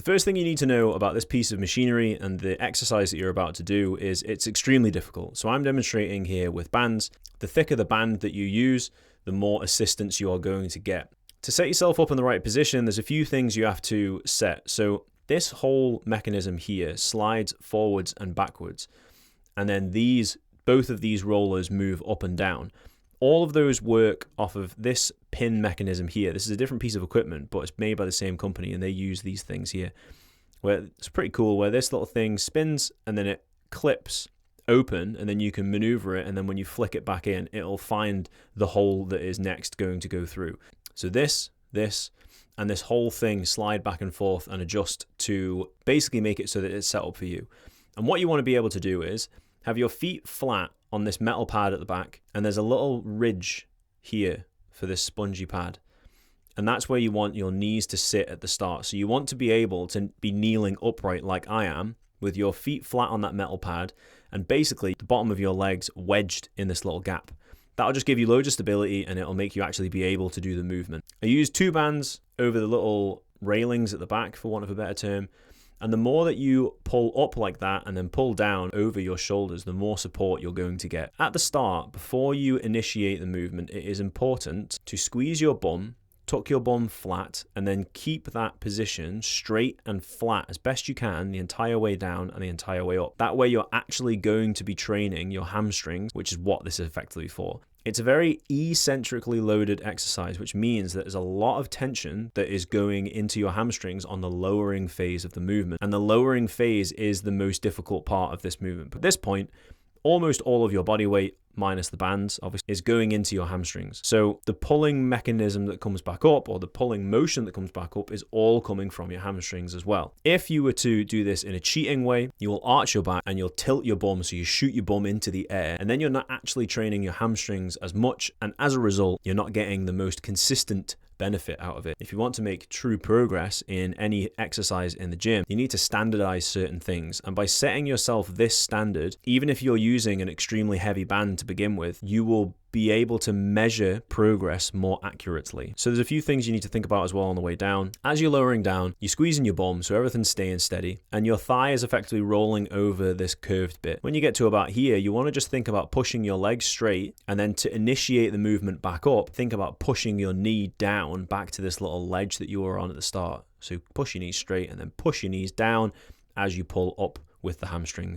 first thing you need to know about this piece of machinery and the exercise that you're about to do is it's extremely difficult. So I'm demonstrating here with bands. The thicker the band that you use, the more assistance you are going to get. To set yourself up in the right position, there's a few things you have to set. So this whole mechanism here slides forwards and backwards. And then both of these rollers move up and down. All of those work off of this pin mechanism here. This is a different piece of equipment, but it's made by the same company, and they use these things here. Where it's pretty cool, where this little thing spins and then it clips open, and then you can maneuver it, and then when you flick it back in, it'll find the hole that is next going to go through. So this, and this whole thing slide back and forth and adjust to basically make it so that it's set up for you. And what you want to be able to do is have your feet flat on this metal pad at the back, and there's a little ridge here for this spongy pad. And that's where you want your knees to sit at the start. So you want to be able to be kneeling upright like I am, with your feet flat on that metal pad, and basically the bottom of your legs wedged in this little gap. That'll just give you loads of stability, and it'll make you actually be able to do the movement. I use 2 bands over the little railings at the back, for want of a better term. And the more that you pull up like that and then pull down over your shoulders, the more support you're going to get. At the start, before you initiate the movement, it is important to squeeze your bum, tuck your bum flat, and then keep that position straight and flat as best you can the entire way down and the entire way up. That way you're actually going to be training your hamstrings, which is what this is effectively for. It's a very eccentrically loaded exercise, which means that there's a lot of tension that is going into your hamstrings on the lowering phase of the movement. And the lowering phase is the most difficult part of this movement. But at this point, almost all of your body weight, minus the bands, obviously, is going into your hamstrings. So the pulling mechanism that comes back up, or the pulling motion that comes back up, is all coming from your hamstrings as well. If you were to do this in a cheating way, you will arch your back and you'll tilt your bum, so you shoot your bum into the air, and then you're not actually training your hamstrings as much, and as a result, you're not getting the most consistent benefit out of it. If you want to make true progress in any exercise in the gym, you need to standardize certain things. And by setting yourself this standard, even if you're using an extremely heavy band to begin with, you will be able to measure progress more accurately. So there's a few things you need to think about as well on the way down. As you're lowering down, you're squeezing your bum so everything's staying steady, and your thigh is effectively rolling over this curved bit. When you get to about here, you want to just think about pushing your legs straight, and then to initiate the movement back up, think about pushing your knee down back to this little ledge that you were on at the start. So push your knees straight and then push your knees down as you pull up with the hamstrings.